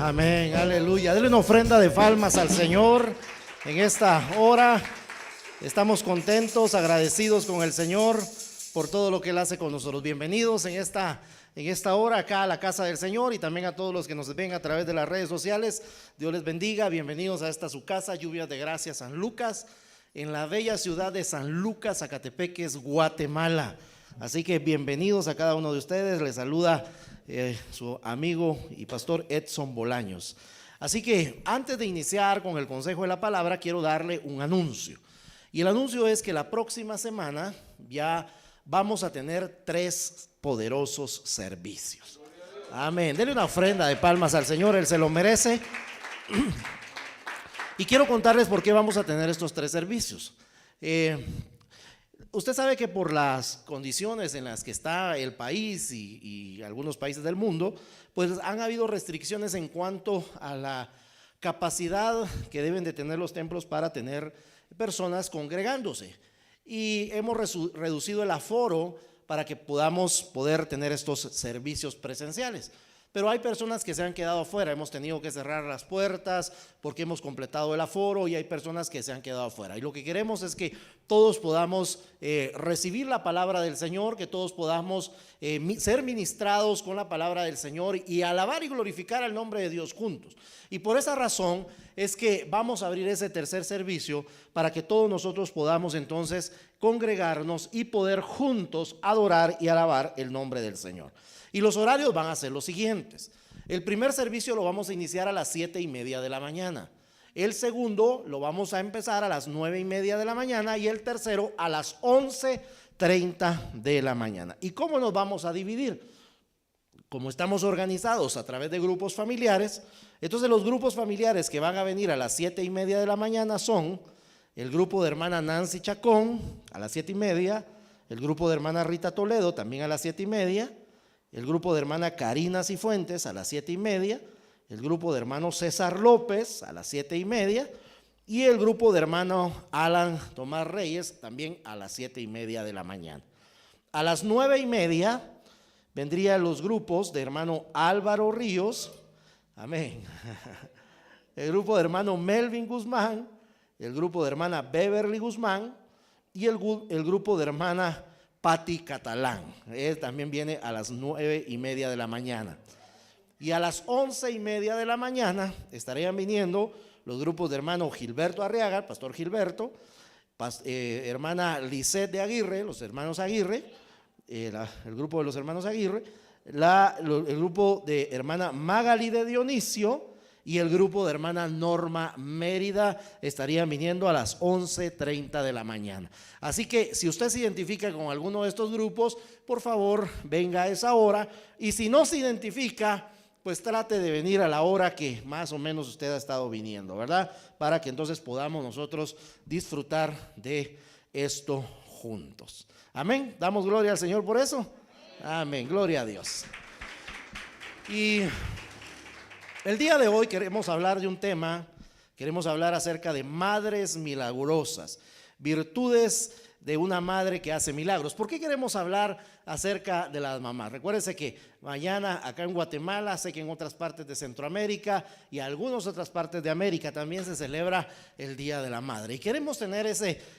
Amén, aleluya. Denle una ofrenda de palmas al Señor en esta hora. Estamos contentos, agradecidos con el Señor por todo lo que Él hace con nosotros. Bienvenidos en esta hora acá a la casa del Señor, y también a todos los que nos ven a través de las redes sociales. Dios les bendiga. Bienvenidos a esta su casa, Lluvias de Gracia San Lucas, en la bella ciudad de San Lucas, Zacatepeques, Guatemala. Así que bienvenidos a cada uno de ustedes. Les saluda su amigo y pastor Edson Bolaños. Así que antes de iniciar con el consejo de la palabra, quiero darle un anuncio. Y el anuncio es que la próxima semana ya vamos a tener 3 poderosos servicios. Amén. Denle una ofrenda de palmas al Señor, Él se lo merece. Y quiero contarles por qué vamos a tener estos 3 servicios. Usted sabe que por las condiciones en las que está el país y algunos países del mundo, pues han habido restricciones en cuanto a la capacidad que deben de tener los templos para tener personas congregándose. Y hemos reducido el aforo para que podamos tener estos servicios presenciales. Pero hay personas que se han quedado afuera. Hemos tenido que cerrar las puertas porque hemos completado el aforo, y hay personas que se han quedado afuera. Y lo que queremos es que todos podamos recibir la palabra del Señor, que todos podamos ser ministrados con la palabra del Señor y alabar y glorificar al nombre de Dios juntos. Y por esa razón es que vamos a abrir ese tercer servicio para que todos nosotros podamos entonces congregarnos y poder juntos adorar y alabar el nombre del Señor. Y los horarios van a ser los siguientes. El primer servicio lo vamos a iniciar a las 7:30 de la mañana. El segundo lo vamos a empezar a las 9:30 de la mañana, y el tercero a las 11:30 de la mañana. ¿Y cómo nos vamos a dividir? Como estamos organizados a través de grupos familiares, entonces los grupos familiares que van a venir a las 7:30 de la mañana son el grupo de hermana Nancy Chacón a las 7:30, el grupo de hermana Rita Toledo también a las 7:30, el grupo de hermana Karina Cifuentes a las 7:30, el grupo de hermano César López a las 7:30, y el grupo de hermano Alan Tomás Reyes también a las 7:30 de la mañana. A las 9:30 vendrían los grupos de hermano Álvaro Ríos, amén, el grupo de hermano Melvin Guzmán, el grupo de hermana Beverly Guzmán y el grupo de hermana Patti Catalán. Él también viene a las 9:30 de la mañana. Y a las 11:30 de la mañana estarían viniendo los grupos de hermano Gilberto Arriaga, pastor Gilberto, hermana Lisette de Aguirre, los hermanos Aguirre, el grupo de los hermanos Aguirre, el grupo de hermana Magali de Dionisio y el grupo de hermana Norma Mérida estarían viniendo a las 11:30 de la mañana. Así que si usted se identifica con alguno de estos grupos, por favor venga a esa hora, y si no se identifica, pues trate de venir a la hora que más o menos usted ha estado viniendo, ¿verdad? Para que entonces podamos nosotros disfrutar de esto juntos. Amén. ¿Damos gloria al Señor por eso? Amén. Gloria a Dios. Y el día de hoy queremos hablar de un tema, queremos hablar acerca de madres milagrosas, virtudes de una madre que hace milagros. ¿Por qué queremos hablar acerca de las mamás? Recuérdense que mañana acá en Guatemala, sé que en otras partes de Centroamérica y algunas otras partes de América también se celebra el Día de la Madre. Y queremos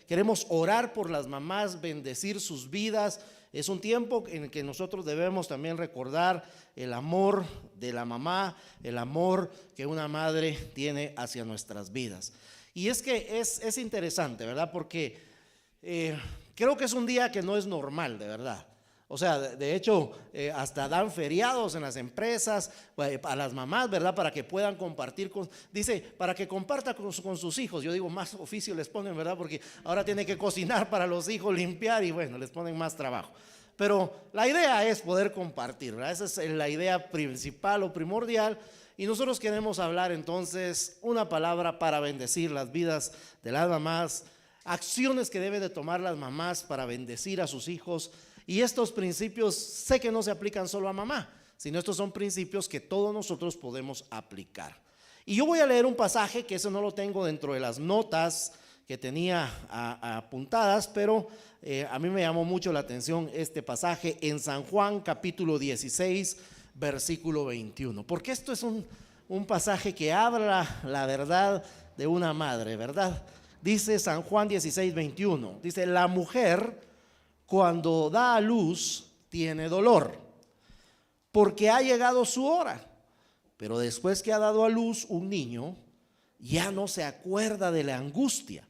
queremos orar por las mamás, bendecir sus vidas. Es un tiempo en el que nosotros debemos también recordar el amor de la mamá, el amor que una madre tiene hacia nuestras vidas. Y es que es interesante, ¿verdad? Porque creo que es un día que no es normal, de verdad. O sea, de hecho, hasta dan feriados en las empresas a las mamás, ¿verdad? Para que puedan compartir dice, para que comparta con sus hijos. Yo digo, más oficio les ponen, ¿verdad? Porque ahora tiene que cocinar para los hijos, limpiar, y bueno, les ponen más trabajo. Pero la idea es poder compartir, ¿verdad? Esa es la idea principal o primordial. Y nosotros queremos hablar entonces una palabra para bendecir las vidas de las mamás, acciones que deben de tomar las mamás para bendecir a sus hijos. Y estos principios sé que no se aplican solo a mamá, sino estos son principios que todos nosotros podemos aplicar. Y yo voy a leer un pasaje que eso no lo tengo dentro de las notas que tenía apuntadas, pero a mí me llamó mucho la atención este pasaje en San Juan capítulo 16 versículo 21, porque esto es un pasaje que habla la verdad de una madre, ¿verdad? Dice San Juan 16:21, dice: la mujer cuando da a luz tiene dolor, porque ha llegado su hora, pero después que ha dado a luz un niño, ya no se acuerda de la angustia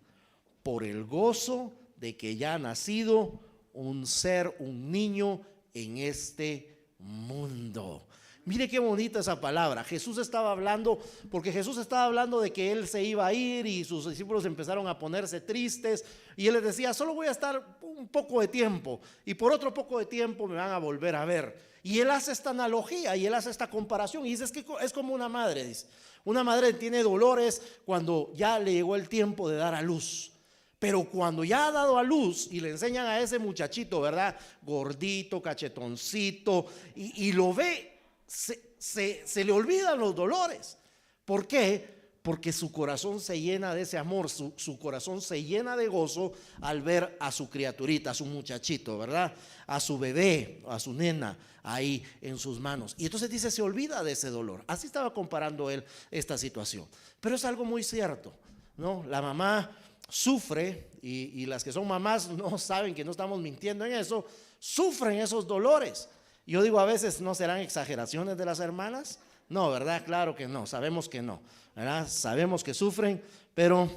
por el gozo de que ya ha nacido un ser, un niño en este mundo. Mire qué bonita esa palabra. Jesús estaba hablando, porque Jesús estaba hablando de que él se iba a ir y sus discípulos empezaron a ponerse tristes y él les decía: solo voy a estar un poco de tiempo y por otro poco de tiempo me van a volver a ver. Y él hace esta analogía y él hace esta comparación y dice: es que es como una madre, dice. Una madre tiene dolores cuando ya le llegó el tiempo de dar a luz. Pero cuando ya ha dado a luz y le enseñan a ese muchachito, ¿verdad? Gordito, cachetoncito, y lo ve, se le olvidan los dolores. ¿Por qué? Porque su corazón se llena de ese amor, su corazón se llena de gozo al ver a su criaturita, a su muchachito, ¿verdad? A su bebé, a su nena ahí en sus manos. Y entonces dice: se olvida de ese dolor. Así estaba comparando él esta situación. Pero es algo muy cierto, ¿no? La mamá sufre, y las que son mamás no saben que no estamos mintiendo en eso, sufren esos dolores. Yo digo, a veces, ¿no serán exageraciones de las hermanas? No, ¿verdad? Claro que no, sabemos que no, ¿verdad? Sabemos que sufren, pero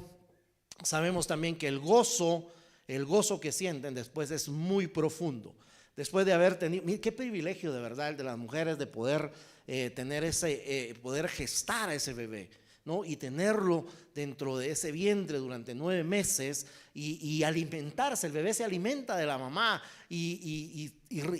sabemos también que el gozo que sienten después es muy profundo. Después de haber tenido, qué privilegio de verdad el de las mujeres de poder tener poder gestar a ese bebé, ¿no? Y tenerlo dentro de ese vientre durante 9 meses y alimentarse. El bebé se alimenta de la mamá y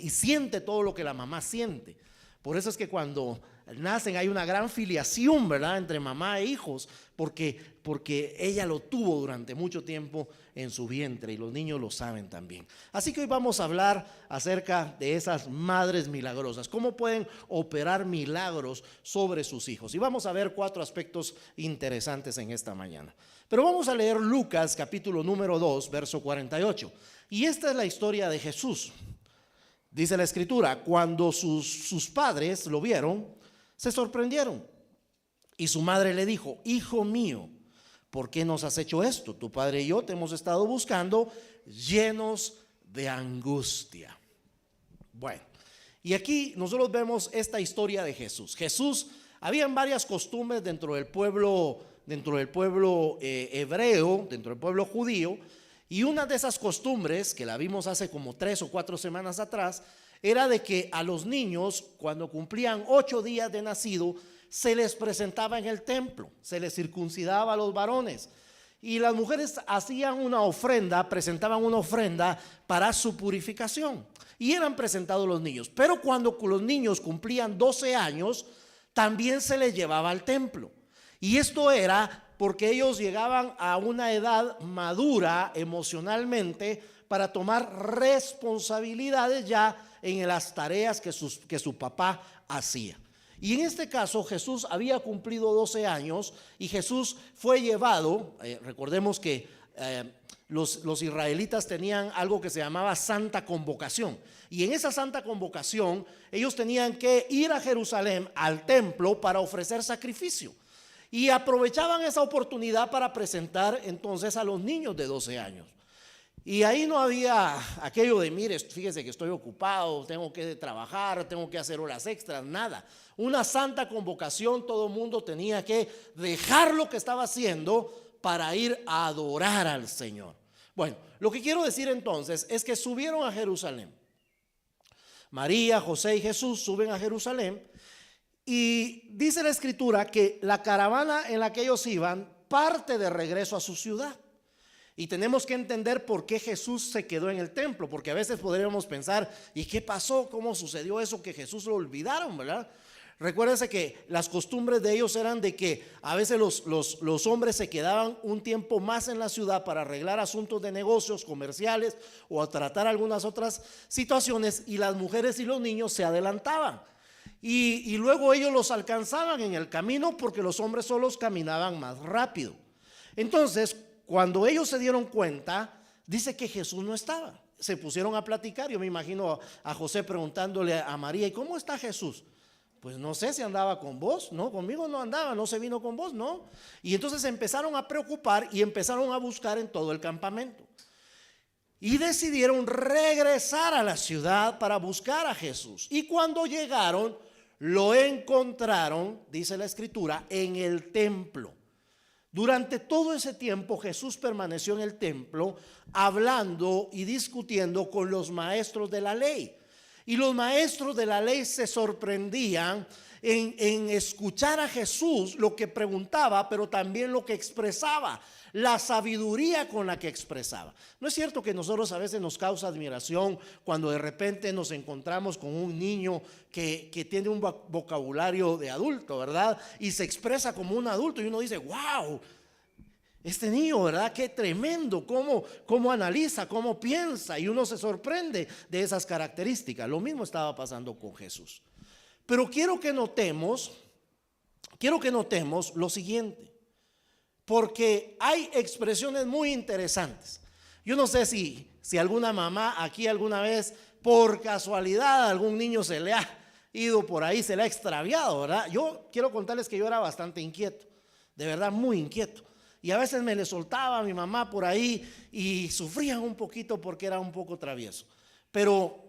siente todo lo que la mamá siente. Por eso es que cuando nacen hay una gran filiación, ¿verdad?, entre mamá e hijos, porque ella lo tuvo durante mucho tiempo en su vientre y los niños lo saben también. Así que hoy vamos a hablar acerca de esas madres milagrosas, cómo pueden operar milagros sobre sus hijos. Y vamos a ver 4 aspectos interesantes en esta mañana. Pero vamos a leer Lucas capítulo número 2, verso 48. Y esta es la historia de Jesús. Dice la escritura: cuando sus padres lo vieron, se sorprendieron. Y su madre le dijo: hijo mío, ¿por qué nos has hecho esto? Tu padre y yo te hemos estado buscando llenos de angustia. Bueno, y aquí nosotros vemos esta historia de Jesús. Habían varias costumbres dentro del pueblo hebreo, dentro del pueblo judío. Y una de esas costumbres, que la vimos hace como 3 o 4 semanas atrás, era de que a los niños, cuando cumplían 8 días de nacido, se les presentaba en el templo, se les circuncidaba a los varones. Y las mujeres hacían una ofrenda, presentaban una ofrenda para su purificación. Y eran presentados los niños. Pero cuando los niños cumplían 12 años, también se les llevaba al templo. Y esto era porque ellos llegaban a una edad madura emocionalmente para tomar responsabilidades ya en las tareas que su papá hacía. Y en este caso Jesús había cumplido 12 años y Jesús fue llevado, recordemos que los israelitas tenían algo que se llamaba Santa Convocación. Y en esa Santa Convocación ellos tenían que ir a Jerusalén, al templo, para ofrecer sacrificio. Y aprovechaban esa oportunidad para presentar entonces a los niños de 12 años. Y ahí no había aquello de: mire, fíjese que estoy ocupado, tengo que trabajar, tengo que hacer horas extras, nada. Una santa convocación, todo el mundo tenía que dejar lo que estaba haciendo para ir a adorar al Señor. Bueno, lo que quiero decir entonces es que subieron a Jerusalén. María, José y Jesús suben a Jerusalén. Y dice la escritura que la caravana en la que ellos iban parte de regreso a su ciudad. Y tenemos que entender por qué Jesús se quedó en el templo, porque a veces podríamos pensar: ¿y qué pasó? ¿Cómo sucedió eso que Jesús lo olvidaron, verdad? Recuérdense que las costumbres de ellos eran de que a veces los hombres se quedaban un tiempo más en la ciudad para arreglar asuntos de negocios comerciales o a tratar algunas otras situaciones, y las mujeres y los niños se adelantaban. Y luego ellos los alcanzaban en el camino porque los hombres solos caminaban más rápido. Entonces, cuando ellos se dieron cuenta, dice que Jesús no estaba. Se pusieron a platicar. Yo me imagino a José preguntándole a María: ¿y cómo está Jesús? pues no sé si andaba con vos, no, conmigo no andaba, no se vino con vos, no. Y entonces empezaron a preocupar y empezaron a buscar en todo el campamento. Y decidieron regresar a la ciudad para buscar a Jesús. Y cuando llegaron, lo encontraron, dice la escritura, en el templo. Durante todo ese tiempo Jesús permaneció en el templo hablando y discutiendo con los maestros de la ley. Y los maestros de la ley se sorprendían en escuchar a Jesús lo que preguntaba, pero también lo que expresaba, la sabiduría con la que expresaba. ¿No es cierto que nosotros a veces nos causa admiración cuando de repente nos encontramos con un niño que tiene un vocabulario de adulto, ¿verdad? Y se expresa como un adulto y uno dice, wow, este niño, ¿verdad? Qué tremendo, cómo analiza, cómo piensa, y uno se sorprende de esas características. Lo mismo estaba pasando con Jesús. Pero quiero que notemos lo siguiente, porque hay expresiones muy interesantes. Yo no sé si alguna mamá aquí alguna vez, por casualidad, algún niño se le ha ido por ahí, se le ha extraviado, ¿verdad? Yo quiero contarles que yo era bastante inquieto, de verdad muy inquieto. Y a veces me le soltaba a mi mamá por ahí y sufrían un poquito porque era un poco travieso. Pero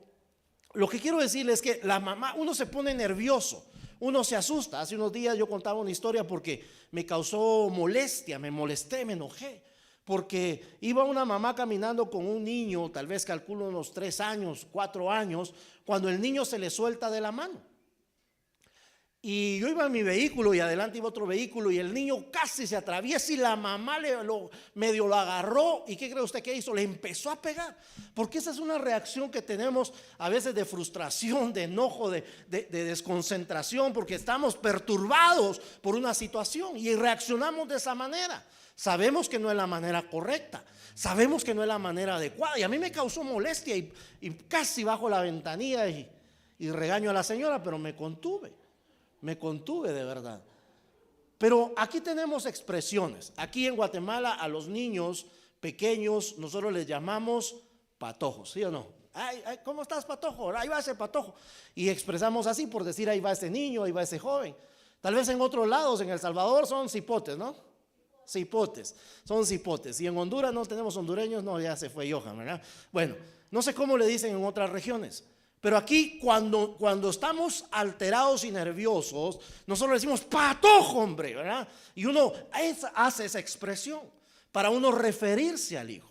lo que quiero decirles es que la mamá, uno se pone nervioso, uno se asusta. Hace unos días yo contaba una historia porque me causó molestia, me molesté, me enojé. Porque iba una mamá caminando con un niño, tal vez calculo unos 3 años, 4 años, cuando el niño se le suelta de la mano. Y yo iba en mi vehículo y adelante iba otro vehículo y el niño casi se atraviesa y la mamá medio lo agarró. ¿Y qué cree usted que hizo? Le empezó a pegar. Porque esa es una reacción que tenemos a veces de frustración, de enojo, de desconcentración, porque estamos perturbados por una situación y reaccionamos de esa manera. Sabemos que no es la manera correcta, sabemos que no es la manera adecuada. Y a mí me causó molestia y casi bajo la ventanilla y regaño a la señora, pero me contuve de verdad. Pero aquí tenemos expresiones. Aquí en Guatemala a los niños pequeños nosotros les llamamos patojos, ¿sí o no? Ay, ¿cómo estás, patojo? Ahí va ese patojo. Y expresamos así por decir ahí va ese niño, ahí va ese joven. Tal vez en otros lados, en El Salvador son cipotes, ¿no? Cipotes, son cipotes. Y en Honduras no tenemos hondureños, no, ya se fue Johan, ¿verdad? Bueno, no sé cómo le dicen en otras regiones. Pero aquí cuando estamos alterados y nerviosos, nosotros decimos patojo, hombre, ¿verdad? Y uno hace esa expresión para uno referirse al hijo.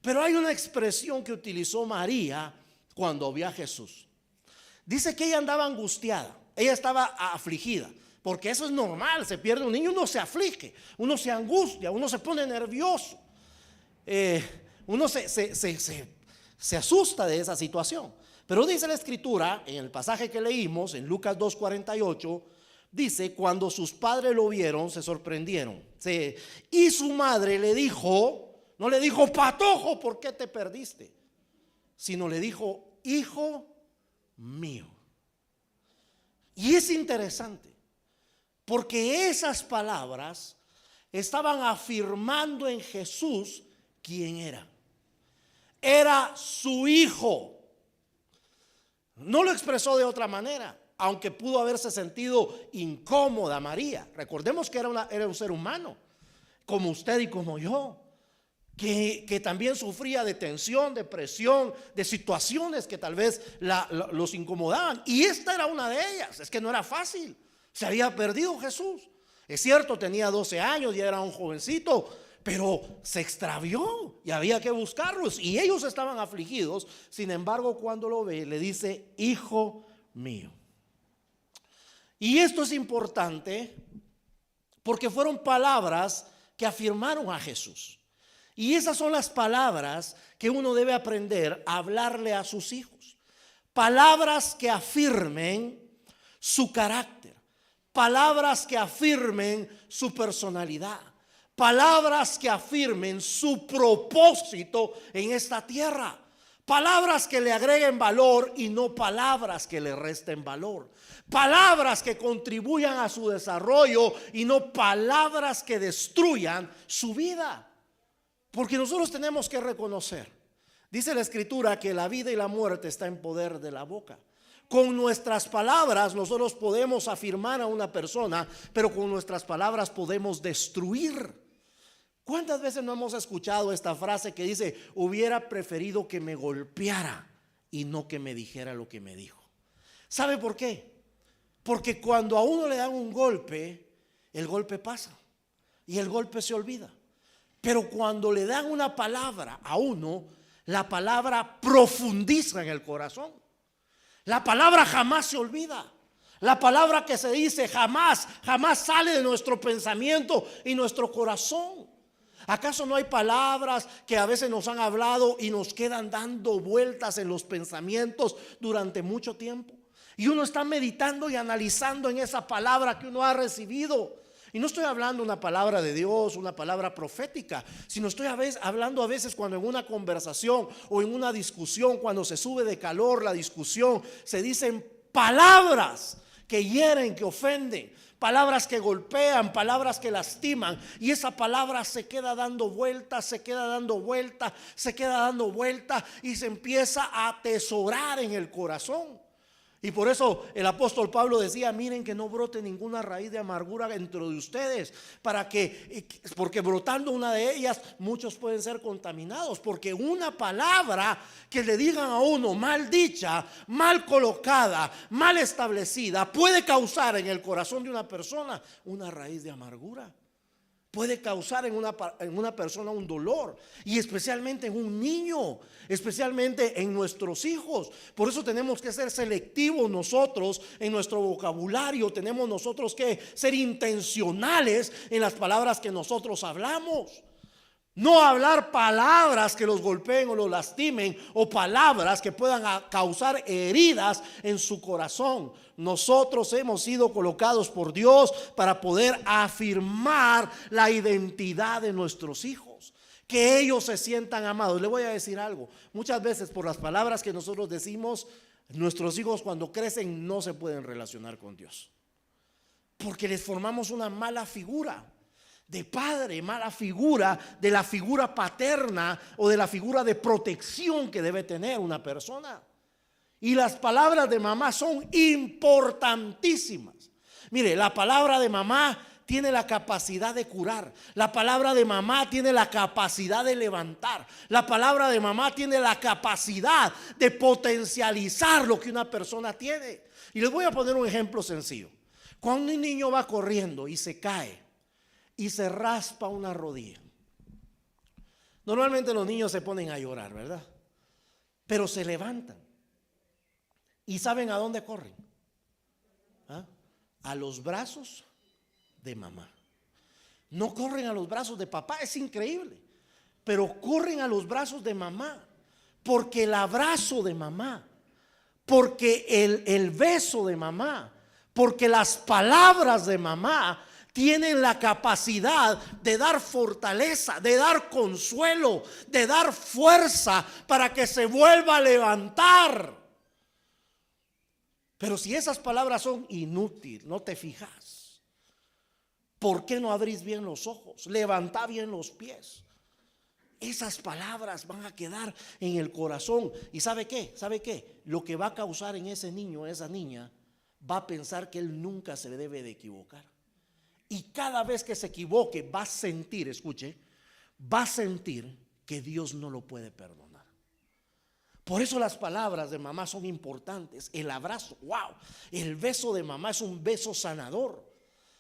Pero hay una expresión que utilizó María cuando vio a Jesús. Dice que ella andaba angustiada, ella estaba afligida, porque eso es normal, se pierde un niño, uno se aflige, uno se angustia, uno se pone nervioso, uno se asusta de esa situación. Pero dice la escritura, en el pasaje que leímos, en Lucas 2:48, dice, cuando sus padres lo vieron, se sorprendieron. Y su madre le dijo, no le dijo, patojo, ¿por qué te perdiste? Sino le dijo, hijo mío. Y es interesante, porque esas palabras estaban afirmando en Jesús quién era. Era su hijo. No lo expresó de otra manera, aunque pudo haberse sentido incómoda María. Recordemos que era un ser humano, como usted y como yo, que también sufría de tensión, de presión, de situaciones que tal vez los incomodaban. Y esta era una de ellas. Es que no era fácil. Se había perdido Jesús. Es cierto, tenía 12 años y era un jovencito, pero se extravió y había que buscarlos y ellos estaban afligidos. Sin embargo, cuando lo ve, le dice, hijo mío. Y esto es importante porque fueron palabras que afirmaron a Jesús. Y esas son las palabras que uno debe aprender a hablarle a sus hijos. Palabras que afirmen su carácter, palabras que afirmen su personalidad, palabras que afirmen su propósito en esta tierra. Palabras que le agreguen valor y no palabras que le resten valor. Palabras que contribuyan a su desarrollo y no palabras que destruyan su vida. Porque nosotros tenemos que reconocer, dice la escritura, que la vida y la muerte está en poder de la boca. Con nuestras palabras nosotros podemos afirmar a una persona, pero con nuestras palabras podemos destruir. ¿Cuántas veces no hemos escuchado esta frase que dice: hubiera preferido que me golpeara y no que me dijera lo que me dijo? ¿Sabe por qué? Porque cuando a uno le dan un golpe, el golpe pasa y el golpe se olvida. Pero cuando le dan una palabra a uno, la palabra profundiza en el corazón. La palabra jamás se olvida. La palabra que se dice jamás sale de nuestro pensamiento y nuestro corazón. ¿Acaso no hay palabras que a veces nos han hablado y nos quedan dando vueltas en los pensamientos durante mucho tiempo? Y uno está meditando y analizando en esa palabra que uno ha recibido. Y no estoy hablando una palabra de Dios, una palabra profética, sino estoy hablando a veces cuando en una conversación o en una discusión, cuando se sube de calor la discusión, se dicen palabras que hieren, que ofenden, palabras que golpean, palabras que lastiman, y esa palabra se queda dando vueltas, se queda dando vueltas, se queda dando vueltas y se empieza a atesorar en el corazón. Y por eso el apóstol Pablo decía: miren que no brote ninguna raíz de amargura dentro de ustedes, porque brotando una de ellas muchos pueden ser contaminados. Porque una palabra que le digan a uno mal dicha, mal colocada, mal establecida, puede causar en el corazón de una persona una raíz de amargura. Puede causar en una persona un dolor, y especialmente en un niño, especialmente en nuestros hijos. Por eso tenemos que ser selectivos nosotros en nuestro vocabulario. Tenemos nosotros que ser intencionales en las palabras que nosotros hablamos. No hablar palabras que los golpeen o los lastimen, o palabras que puedan causar heridas en su corazón. Nosotros hemos sido colocados por Dios para poder afirmar la identidad de nuestros hijos, que ellos se sientan amados. Le voy a decir algo: muchas veces por las palabras que nosotros decimos, nuestros hijos cuando crecen no se pueden relacionar con Dios, porque les formamos una mala figura de padre, mala figura de la figura paterna o de la figura de protección que debe tener una persona. Y las palabras de mamá son importantísimas. Mire, la palabra de mamá tiene la capacidad de curar. La palabra de mamá tiene la capacidad de levantar. La palabra de mamá tiene la capacidad de potencializar lo que una persona tiene. Y les voy a poner un ejemplo sencillo. Cuando un niño va corriendo y se cae y se raspa una rodilla, normalmente los niños se ponen a llorar, ¿verdad? Pero se levantan. ¿Y saben a dónde corren? ¿Ah? A los brazos de mamá. No corren a los brazos de papá, es increíble, pero corren a los brazos de mamá, porque el abrazo de mamá, porque el beso de mamá, porque las palabras de mamá tienen la capacidad de dar fortaleza, de dar consuelo, de dar fuerza para que se vuelva a levantar. Pero si esas palabras son inútiles, no te fijas, ¿por qué no abrís bien los ojos? Levantá bien los pies. Esas palabras van a quedar en el corazón. ¿Y sabe qué? ¿Sabe qué? Lo que va a causar en ese niño, esa niña, va a pensar que él nunca se debe de equivocar. Y cada vez que se equivoque va a sentir, escuche, va a sentir que Dios no lo puede perdonar. Por eso las palabras de mamá son importantes. El abrazo, wow, el beso de mamá es un beso sanador.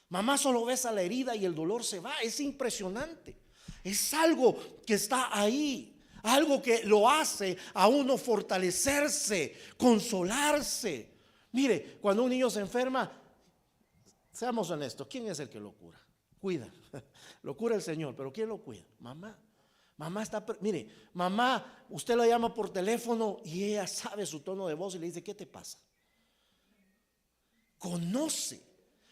Mamá solo besa la herida y el dolor se va. Es impresionante. Es algo que está ahí, algo que lo hace a uno fortalecerse, consolarse. Mire, cuando un niño se enferma, seamos honestos, ¿quién es el que lo cura? Cuida, lo cura el Señor, pero ¿quién lo cuida? Mamá. Mamá está, mire, mamá, usted la llama por teléfono y ella sabe su tono de voz y le dice: ¿qué te pasa? Conoce,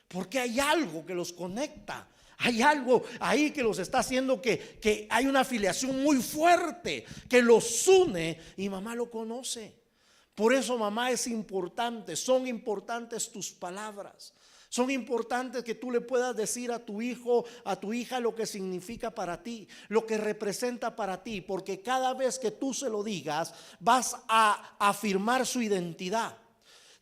porque hay algo que los conecta. Hay algo ahí que los está haciendo que hay una afiliación muy fuerte que los une, y mamá lo conoce. Por eso mamá es importante. Son importantes tus palabras. Son importantes que tú le puedas decir a tu hijo, a tu hija, lo que significa para ti, lo que representa para ti, porque cada vez que tú se lo digas vas a afirmar su identidad.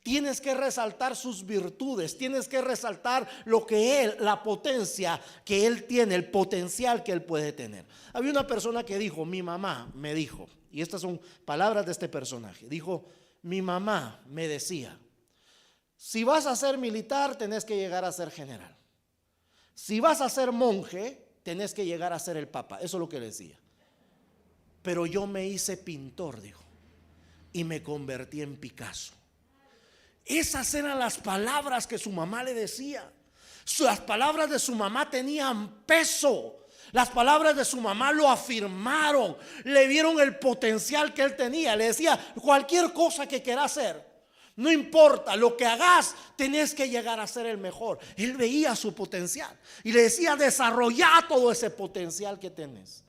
Tienes que resaltar sus virtudes, tienes que resaltar lo que él, la potencia que él tiene, el potencial que él puede tener. Había una persona que dijo, mi mamá me dijo, y estas son palabras de este personaje, dijo, mi mamá me decía, si vas a ser militar, tenés que llegar a ser general. Si vas a ser monje, tenés que llegar a ser el papa. Eso es lo que decía. Pero yo me hice pintor, dijo, y me convertí en Picasso. Esas eran las palabras que su mamá le decía. Las palabras de su mamá tenían peso. Las palabras de su mamá lo afirmaron. Le vieron el potencial que él tenía. Le decía, cualquier cosa que quieras hacer, no importa lo que hagas, tenés que llegar a ser el mejor. Él veía su potencial y le decía, desarrolla todo ese potencial que tenés.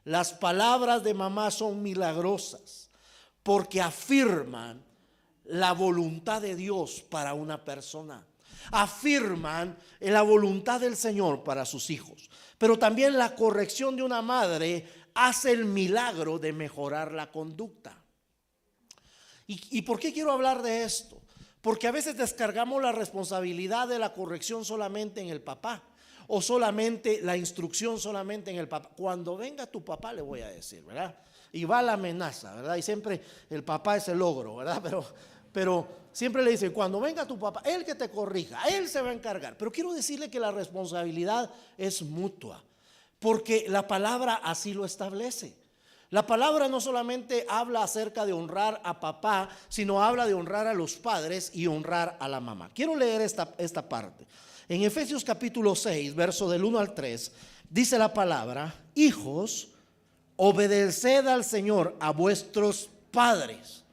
Las palabras de mamá son milagrosas porque afirman la voluntad de Dios para una persona. Afirman la voluntad del Señor para sus hijos. Pero también la corrección de una madre hace el milagro de mejorar la conducta. ¿Y por qué quiero hablar de esto? Porque a veces descargamos la responsabilidad de la corrección solamente en el papá, o solamente la instrucción solamente en el papá. Cuando venga tu papá, le voy a decir, ¿verdad? Y va la amenaza, ¿verdad? Y siempre el papá es el ogro, ¿verdad? Pero siempre le dicen, cuando venga tu papá, él que te corrija, él se va a encargar. Pero quiero decirle que la responsabilidad es mutua, porque la palabra así lo establece. La palabra no solamente habla acerca de honrar a papá, sino habla de honrar a los padres y honrar a la mamá. Quiero leer esta parte. En Efesios capítulo 6, verso del 1 al 3, dice la palabra, hijos, obedeced al Señor a vuestros padres.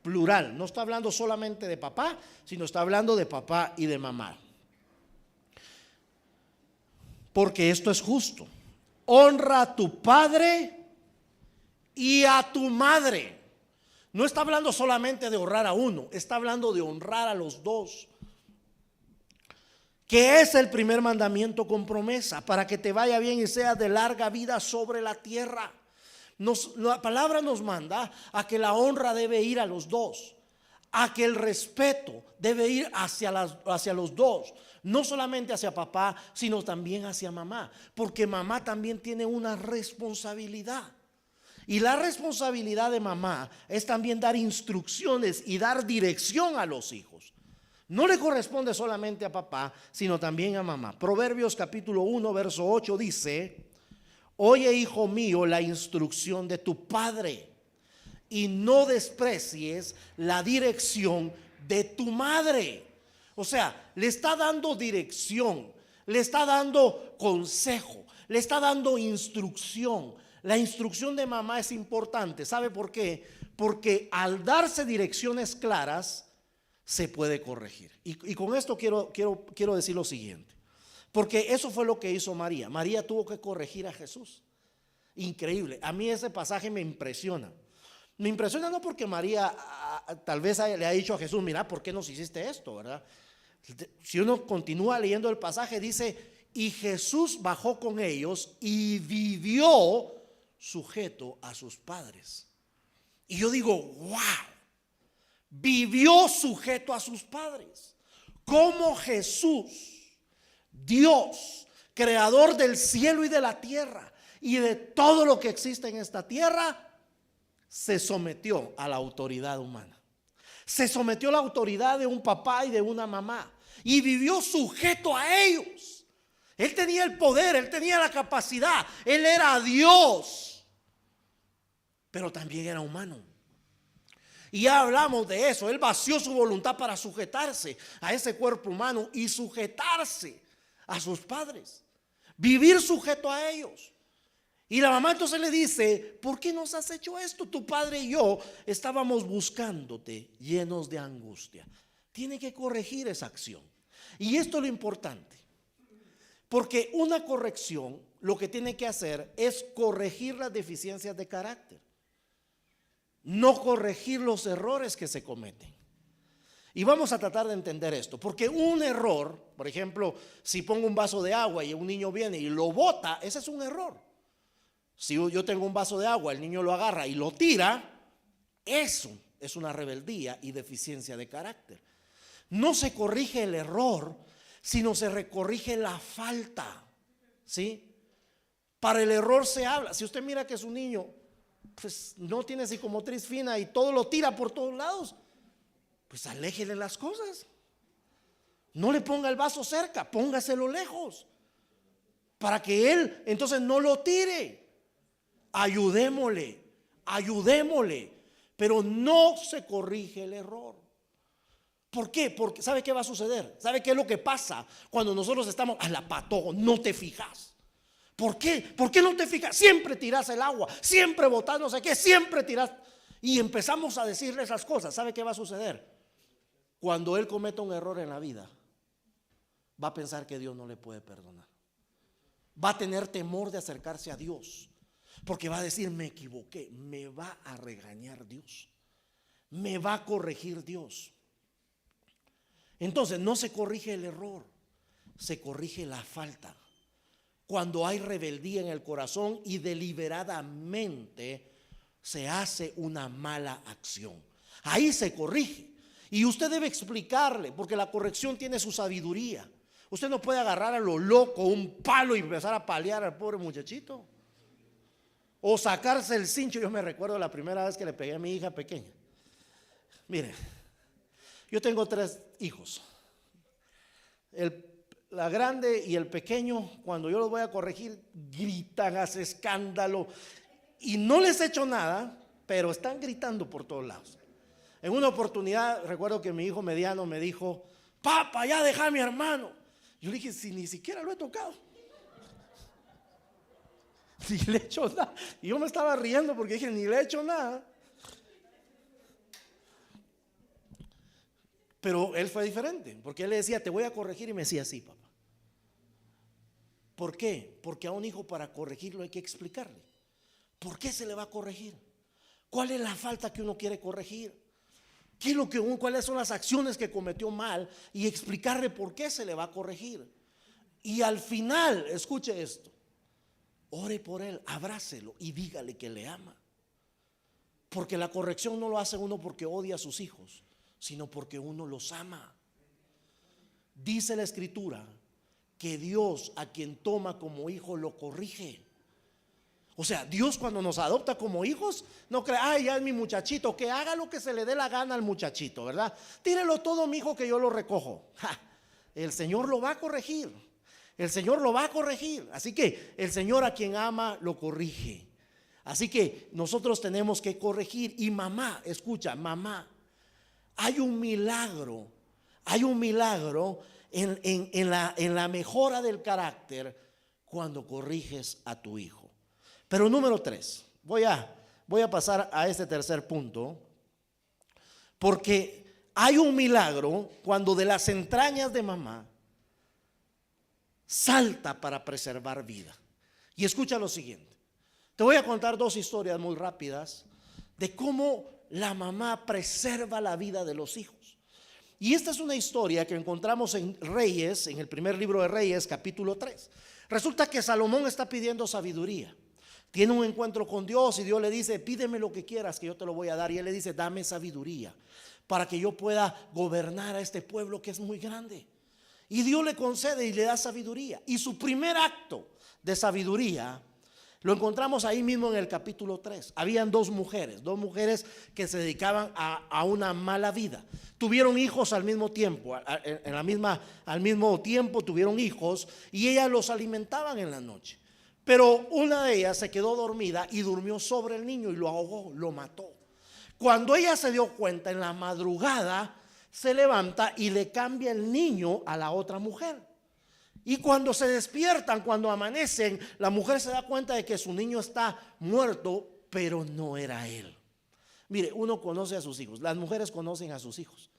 Plural, no está hablando solamente de papá, sino está hablando de papá y de mamá. Porque esto es justo. Honra a tu padre y a tu madre. No está hablando solamente de honrar a uno, está hablando de honrar a los dos. Que es el primer mandamiento con promesa, para que te vaya bien y seas de larga vida sobre la tierra. La palabra nos manda a que la honra debe ir a los dos, a que el respeto debe ir hacia los dos, no solamente hacia papá, sino también hacia mamá, porque mamá también tiene una responsabilidad. Y la responsabilidad de mamá es también dar instrucciones y dar dirección a los hijos. No le corresponde solamente a papá, sino también a mamá. Proverbios capítulo 1, verso 8 dice, oye, hijo mío, la instrucción de tu padre y no desprecies la dirección de tu madre. O sea, le está dando dirección, le está dando consejo, le está dando instrucción. La instrucción de mamá es importante. ¿Sabe por qué? Porque al darse direcciones claras, se puede corregir. Y con esto quiero decir lo siguiente. Porque eso fue lo que hizo María. María tuvo que corregir a Jesús. Increíble. A mí ese pasaje me impresiona. Me impresiona no porque María tal vez le ha dicho a Jesús, mira, ¿por qué nos hiciste esto? ¿Verdad? Si uno continúa leyendo el pasaje, dice, y Jesús bajó con ellos y vivió sujeto a sus padres. Y yo digo, wow, vivió sujeto a sus padres. Como Jesús, Dios, creador del cielo y de la tierra y de todo lo que existe en esta tierra, se sometió a la autoridad humana. Se sometió a la autoridad de un papá y de una mamá y vivió sujeto a ellos. Él tenía el poder, él tenía la capacidad, él era Dios, pero también era humano. Y ya hablamos de eso. Él vació su voluntad para sujetarse a ese cuerpo humano y sujetarse a sus padres, vivir sujeto a ellos. Y la mamá entonces le dice, ¿por qué nos has hecho esto? Tu padre y yo estábamos buscándote llenos de angustia. Tiene que corregir esa acción. Y esto es lo importante, porque una corrección lo que tiene que hacer es corregir las deficiencias de carácter, no corregir los errores que se cometen. Y vamos a tratar de entender esto, porque un error, por ejemplo, si pongo un vaso de agua y un niño viene y lo bota, ese es un error. Si yo tengo un vaso de agua, el niño lo agarra y lo tira, eso es una rebeldía y deficiencia de carácter. No se corrige el error, sino se corrige la falta, ¿sí? Para el error se habla. Si usted mira que su niño pues no tiene psicomotriz fina y todo lo tira por todos lados, pues aléjele las cosas. No le ponga el vaso cerca, póngaselo lejos, para que él entonces no lo tire. Ayudémosle, pero no se corrige el error. ¿Por qué? Porque ¿sabe qué va a suceder? ¿Sabe qué es lo que pasa cuando nosotros estamos a la pato? No te fijas. ¿Por qué? ¿Por qué no te fijas? Siempre tiras el agua, siempre botas no sé qué, siempre tiras. Y empezamos a decirle esas cosas. ¿Sabe qué va a suceder? Cuando él cometa un error en la vida, va a pensar que Dios no le puede perdonar. Va a tener temor de acercarse a Dios, porque va a decir: me equivoqué. Me va a regañar Dios, me va a corregir Dios. Entonces no se corrige el error, se corrige la falta. Cuando hay rebeldía en el corazón y deliberadamente se hace una mala acción, ahí se corrige. Y usted debe explicarle, porque la corrección tiene su sabiduría. Usted no puede agarrar a lo loco un palo y empezar a palear al pobre muchachito, o sacarse el cincho. Yo me recuerdo la primera vez que le pegué a mi hija pequeña. Mire, yo tengo 3 hijos. La grande y el pequeño, cuando yo los voy a corregir, gritan, hacen escándalo, y no les he hecho nada, pero están gritando por todos lados. En una oportunidad recuerdo que mi hijo mediano me dijo: papá, ya deja a mi hermano. Yo le dije: si ni siquiera lo he tocado, ni le he hecho nada. Y yo me estaba riendo porque dije: ni le he hecho nada. Pero él fue diferente, porque él le decía: te voy a corregir, y me decía: sí, papá. ¿Por qué? Porque a un hijo, para corregirlo, hay que explicarle por qué se le va a corregir, cuál es la falta que uno quiere corregir, qué es lo que cuáles son las acciones que cometió mal, y explicarle por qué se le va a corregir. Y al final, escuche esto: ore por él, abrácelo y dígale que le ama. Porque la corrección no lo hace uno porque odia a sus hijos, sino porque uno los ama. Dice la Escritura que Dios, a quien toma como hijo, lo corrige. O sea, Dios, cuando nos adopta como hijos, no cree: ay, ya es mi muchachito, que haga lo que se le dé la gana al muchachito, ¿verdad? Tírelo todo, mi hijo, que yo lo recojo. El Señor lo va a corregir. El Señor lo va a corregir. Así que el Señor, a quien ama, lo corrige. Así que nosotros tenemos que corregir. Y mamá, escucha, mamá, hay un milagro en la mejora del carácter cuando corriges a tu hijo. Pero número 3, voy a pasar a este tercer punto, porque hay un milagro cuando de las entrañas de mamá salta para preservar vida. Y escucha lo siguiente: te voy a contar 2 historias muy rápidas de cómo la mamá preserva la vida de los hijos. Y esta es una historia que encontramos en Reyes, en el primer libro de Reyes, capítulo 3. Resulta que Salomón está pidiendo sabiduría. Tiene un encuentro con Dios y Dios le dice: pídeme lo que quieras que yo te lo voy a dar. Y él le dice: dame sabiduría para que yo pueda gobernar a este pueblo que es muy grande. Y Dios le concede y le da sabiduría. Y su primer acto de sabiduría lo encontramos ahí mismo en el capítulo 3. Habían 2 mujeres que se dedicaban a una mala vida. Tuvieron hijos al mismo tiempo, al mismo tiempo tuvieron hijos, y ellas los alimentaban en la noche. Pero una de ellas se quedó dormida y durmió sobre el niño y lo ahogó, lo mató. Cuando ella se dio cuenta, en la madrugada se levanta y le cambia el niño a la otra mujer. Y cuando se despiertan, cuando amanecen, la mujer se da cuenta de que su niño está muerto, pero no era él. Mire, uno conoce a sus hijos, las mujeres conocen a sus hijos.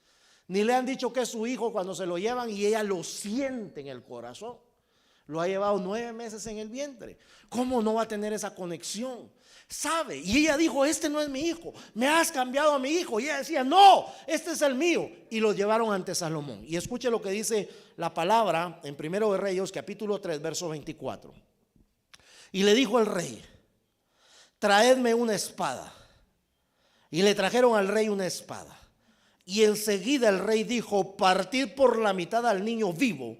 Ni le han dicho que es su hijo cuando se lo llevan, y ella lo siente en el corazón. Lo ha llevado 9 meses en el vientre. ¿Cómo no va a tener esa conexión? Sabe. Y ella dijo: este no es mi hijo, me has cambiado a mi hijo. Y ella decía: no, este es el mío. Y lo llevaron ante Salomón. Y escuche lo que dice la palabra en Primero de Reyes, capítulo 3, verso 24. Y le dijo el rey: traedme una espada. Y le trajeron al rey una espada. Y enseguida el rey dijo: partir por la mitad al niño vivo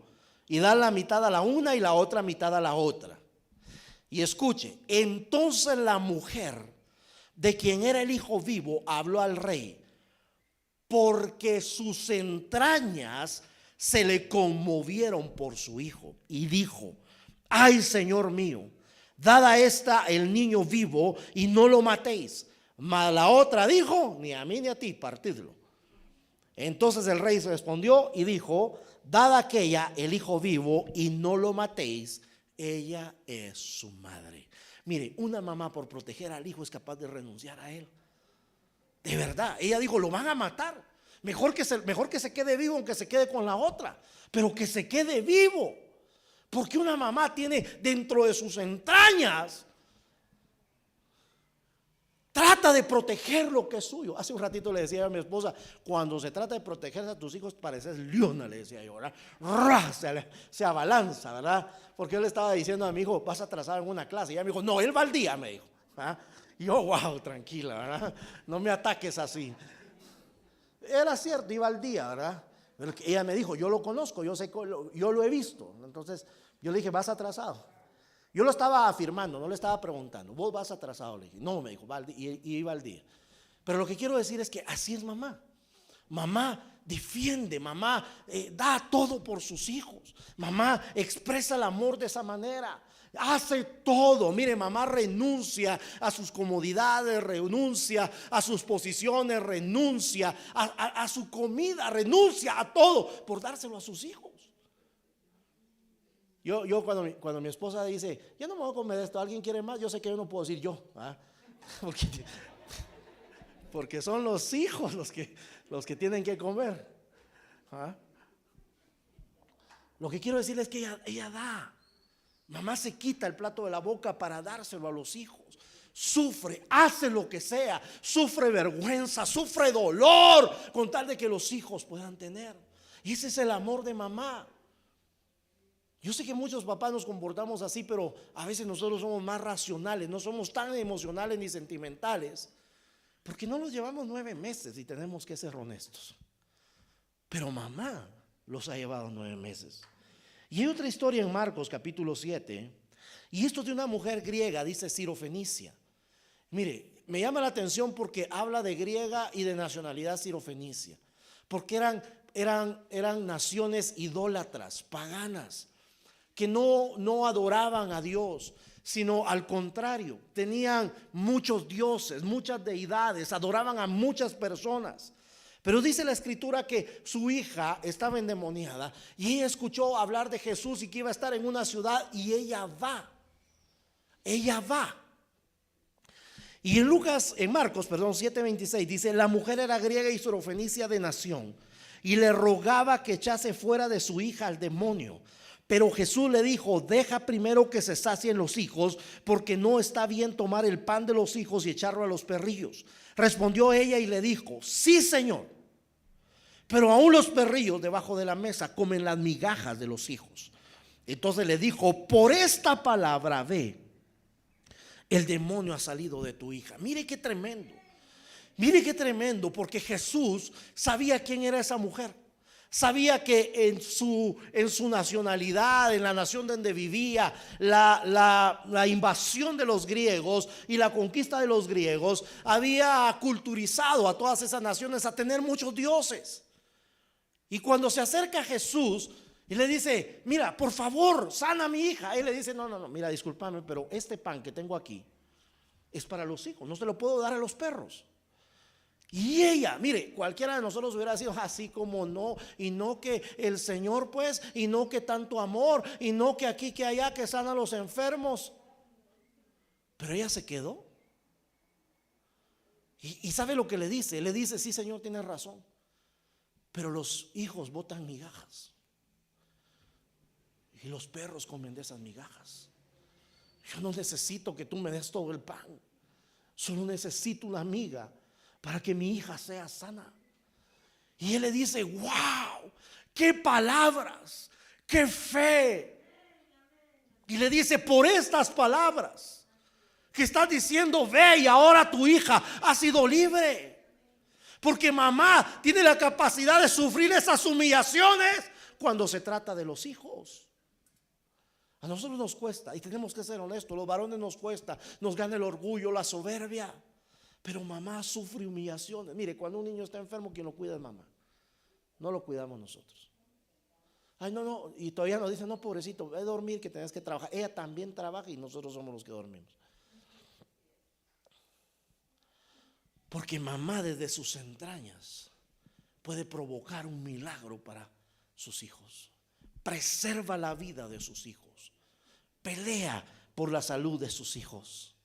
y dar la mitad a la una y la otra mitad a la otra. Y escuche, entonces la mujer de quien era el hijo vivo habló al rey, porque sus entrañas se le conmovieron por su hijo, y dijo: ay, señor mío, dad a esta el niño vivo y no lo matéis. Mas la otra dijo: ni a mí ni a ti, partidlo. Entonces el rey se respondió y dijo: dad a aquella el hijo vivo y no lo matéis, ella es su madre. Mire, una mamá por proteger al hijo es capaz de renunciar a él. De verdad, ella dijo: lo van a matar. Mejor que se quede vivo aunque se quede con la otra, pero que se quede vivo. Porque una mamá tiene dentro de sus entrañas, trata de proteger lo que es suyo. Hace un ratito le decía a mi esposa: cuando se trata de proteger a tus hijos pareces leona, le decía yo, ¿verdad? Se abalanza, ¿verdad? Porque yo le estaba diciendo a mi hijo: vas atrasado en una clase. Y ella me dijo: no, él va al día, me dijo. Y yo: wow, tranquila, ¿verdad? No me ataques así. Era cierto, iba al día, ¿verdad? Pero ella me dijo: yo lo conozco, yo sé, yo lo he visto. Entonces yo le dije: vas atrasado. Yo lo estaba afirmando, no le estaba preguntando: vos vas atrasado. Le dije: no, me dijo, va al día, y iba al día. Pero lo que quiero decir es que así es mamá. Mamá defiende, mamá da todo por sus hijos. Mamá expresa el amor de esa manera. Hace todo. Mire, mamá renuncia a sus comodidades, renuncia a sus posiciones, renuncia a su comida, renuncia a todo por dárselo a sus hijos. Yo cuando mi esposa dice: yo no me voy a comer esto, alguien quiere más, yo sé que yo no puedo decir yo, porque son los hijos los que tienen que comer. Lo que quiero decirles es que ella da. Mamá se quita el plato de la boca para dárselo a los hijos. Sufre, hace lo que sea, sufre vergüenza, sufre dolor con tal de que los hijos puedan tener. Y ese es el amor de mamá. Yo sé que muchos papás nos comportamos así, pero a veces nosotros somos más racionales, no somos tan emocionales ni sentimentales, porque no los llevamos 9 meses y tenemos que ser honestos. Pero mamá los ha llevado 9 meses. Y hay otra historia en Marcos capítulo 7, y esto es de una mujer griega, dice Sirofenicia. Mire, me llama la atención porque habla de griega y de nacionalidad sirofenicia, porque eran naciones idólatras, paganas, que no adoraban a Dios, sino al contrario, tenían muchos dioses, muchas deidades, adoraban a muchas personas. Pero dice la escritura que su hija estaba endemoniada y ella escuchó hablar de Jesús y que iba a estar en una ciudad, y ella va. Y en Marcos 7:26 dice: la mujer era griega y sirofenicia de nación, y le rogaba que echase fuera de su hija al demonio. Pero Jesús le dijo: deja primero que se sacien los hijos, porque no está bien tomar el pan de los hijos y echarlo a los perrillos. Respondió ella y le dijo: sí, Señor, pero aún los perrillos debajo de la mesa comen las migajas de los hijos. Entonces le dijo: por esta palabra ve, el demonio ha salido de tu hija. Mire qué tremendo. Mire qué tremendo, porque Jesús sabía quién era esa mujer. Sabía que en su nacionalidad, en la nación donde vivía, la invasión de los griegos y la conquista de los griegos había culturizado a todas esas naciones a tener muchos dioses. Y cuando se acerca a Jesús y le dice: mira, por favor, sana a mi hija, él le dice: no, mira, discúlpame, pero este pan que tengo aquí es para los hijos, no se lo puedo dar a los perros. Y ella, mire, cualquiera de nosotros hubiera sido así como: no, y no que el Señor pues, y no que tanto amor, y no que aquí que allá que sana a los enfermos. Pero ella se quedó. Y ¿sabe lo que le dice? Le dice: sí, Señor, tienes razón, pero los hijos botan migajas y los perros comen de esas migajas. Yo no necesito que tú me des todo el pan, solo necesito una miga para que mi hija sea sana. Y él le dice: wow, qué palabras, qué fe. Y le dice: por estas palabras que estás diciendo, ve, y ahora tu hija ha sido libre. Porque mamá tiene la capacidad de sufrir esas humillaciones cuando se trata de los hijos. A nosotros nos cuesta, y tenemos que ser honestos, los varones nos cuesta, nos gana el orgullo, la soberbia. Pero mamá sufre humillaciones. Mire, cuando un niño está enfermo, quien lo cuida es mamá. No lo cuidamos nosotros. Ay, no, y todavía nos dicen, no, pobrecito, ve a dormir que tenés que trabajar. Ella también trabaja y nosotros somos los que dormimos. Porque mamá desde sus entrañas puede provocar un milagro para sus hijos. Preserva la vida de sus hijos. Pelea por la salud de sus hijos.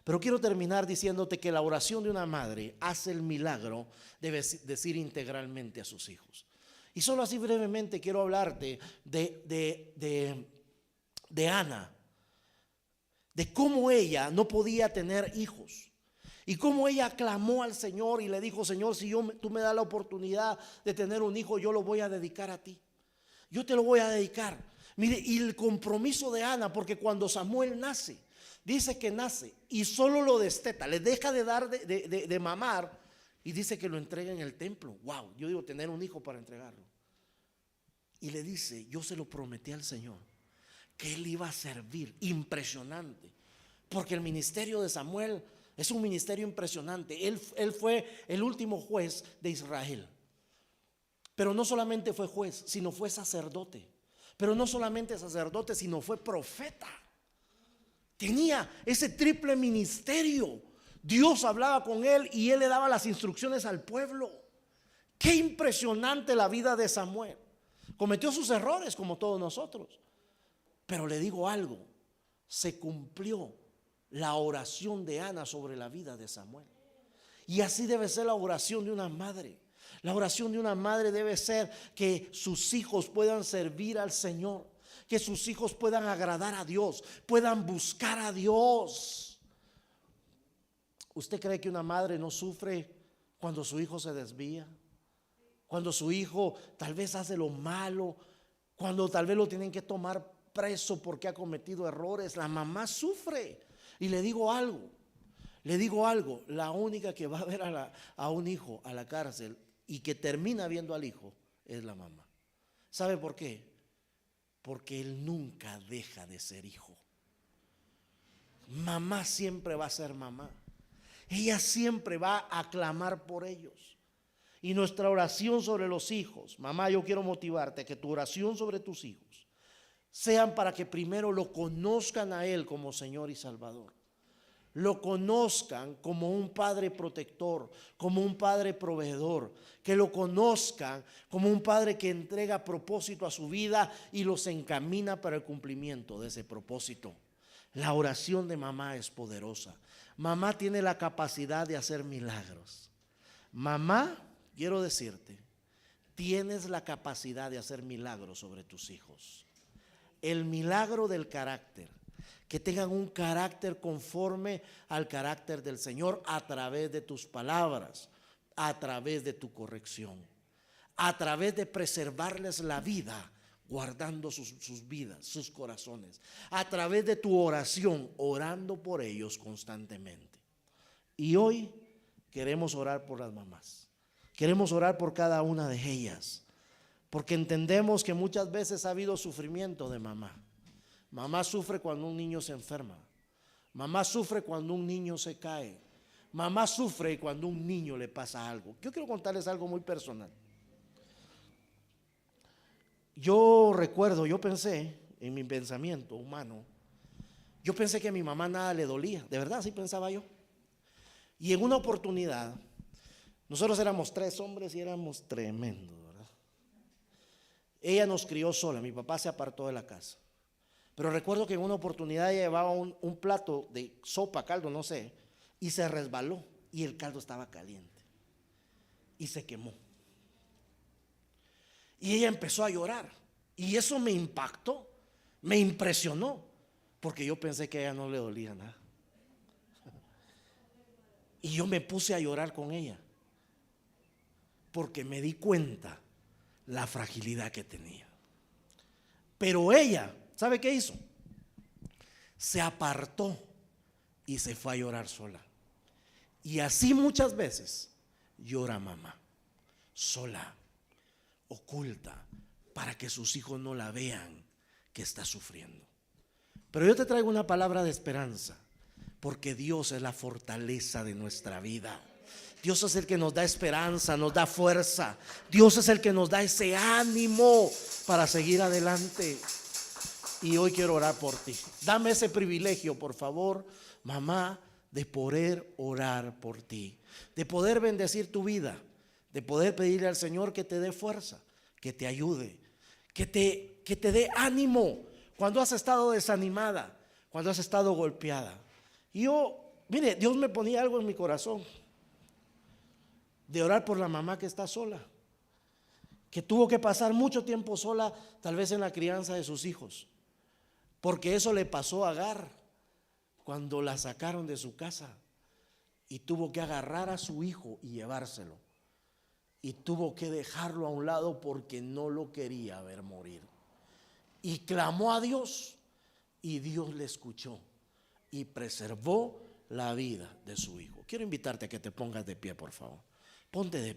Pero quiero terminar diciéndote que la oración de una madre hace el milagro de decir integralmente a sus hijos. Y solo así brevemente quiero hablarte de Ana, de cómo ella no podía tener hijos y cómo ella clamó al Señor y le dijo: Señor, si tú me das la oportunidad de tener un hijo, yo lo voy a dedicar a ti. Yo te lo voy a dedicar. Mire, y el compromiso de Ana, porque cuando Samuel nace, dice que nace y solo lo desteta, le deja de dar de mamar y dice que lo entrega en el templo. Wow, yo digo, tener un hijo para entregarlo. Y le dice: yo se lo prometí al Señor que él iba a servir. Impresionante, porque el ministerio de Samuel es un ministerio impresionante. Él fue el último juez de Israel. Pero no solamente fue juez, sino fue sacerdote. Pero no solamente sacerdote, sino fue profeta. Tenía ese triple ministerio. Dios hablaba con él y él le daba las instrucciones al pueblo. Qué impresionante la vida de Samuel. Cometió sus errores como todos nosotros. Pero le digo algo, se cumplió la oración de Ana sobre la vida de Samuel. Y así debe ser la oración de una madre. La oración de una madre debe ser que sus hijos puedan servir al Señor, que sus hijos puedan agradar a Dios, puedan buscar a Dios. ¿Usted cree que una madre no sufre cuando su hijo se desvía? Cuando su hijo tal vez hace lo malo, cuando tal vez lo tienen que tomar preso porque ha cometido errores. La mamá sufre. Y le digo algo, la única que va a ver a un hijo a la cárcel y que termina viendo al hijo es la mamá. ¿Sabe por qué? Porque él nunca deja de ser hijo. Mamá siempre va a ser mamá. Ella siempre va a clamar por ellos. Y nuestra oración sobre los hijos, mamá, yo quiero motivarte a que tu oración sobre tus hijos sean para que primero lo conozcan a él como Señor y Salvador. Lo conozcan como un padre protector, como un padre proveedor, que lo conozcan como un padre que entrega propósito a su vida y los encamina para el cumplimiento de ese propósito. La oración de mamá es poderosa. Mamá tiene la capacidad de hacer milagros. Mamá, quiero decirte, tienes la capacidad de hacer milagros sobre tus hijos. El milagro del carácter. Que tengan un carácter conforme al carácter del Señor a través de tus palabras, a través de tu corrección, a través de preservarles la vida, guardando sus vidas, sus corazones, a través de tu oración, orando por ellos constantemente. Y hoy queremos orar por las mamás, queremos orar por cada una de ellas, porque entendemos que muchas veces ha habido sufrimiento de mamá. Mamá sufre cuando un niño se enferma. Mamá sufre cuando un niño se cae. Mamá sufre cuando un niño le pasa algo. Yo quiero contarles algo muy personal. Yo recuerdo, yo pensé en mi pensamiento humano, yo pensé que a mi mamá nada le dolía. De verdad, así pensaba yo. Y en una oportunidad, nosotros éramos 3 hombres y éramos tremendos, ¿verdad? Ella nos crió sola, mi papá se apartó de la casa. Pero recuerdo que en una oportunidad ella llevaba un plato de sopa, caldo, no sé, y se resbaló y el caldo estaba caliente y se quemó. Y ella empezó a llorar y eso me impactó, me impresionó, porque yo pensé que a ella no le dolía nada. Y yo me puse a llorar con ella porque me di cuenta la fragilidad que tenía. Pero ella, ¿sabe qué hizo? Se apartó y se fue a llorar sola. Y así muchas veces llora mamá, sola, oculta, para que sus hijos no la vean que está sufriendo. Pero yo te traigo una palabra de esperanza, porque Dios es la fortaleza de nuestra vida. Dios es el que nos da esperanza, nos da fuerza. Dios es el que nos da ese ánimo para seguir adelante. Y hoy quiero orar por ti. Dame ese privilegio, por favor, mamá, de poder orar por ti, de poder bendecir tu vida, de poder pedirle al Señor que te dé fuerza, que te ayude, que te dé ánimo cuando has estado desanimada, cuando has estado golpeada. Y mire, Dios me ponía algo en mi corazón de orar por la mamá que está sola, que tuvo que pasar mucho tiempo sola, tal vez en la crianza de sus hijos, porque eso le pasó a Agar cuando la sacaron de su casa y tuvo que agarrar a su hijo y llevárselo, y tuvo que dejarlo a un lado porque no lo quería ver morir, y clamó a Dios y Dios le escuchó y preservó la vida de su hijo. Quiero invitarte a que te pongas de pie, por favor. Ponte de pie.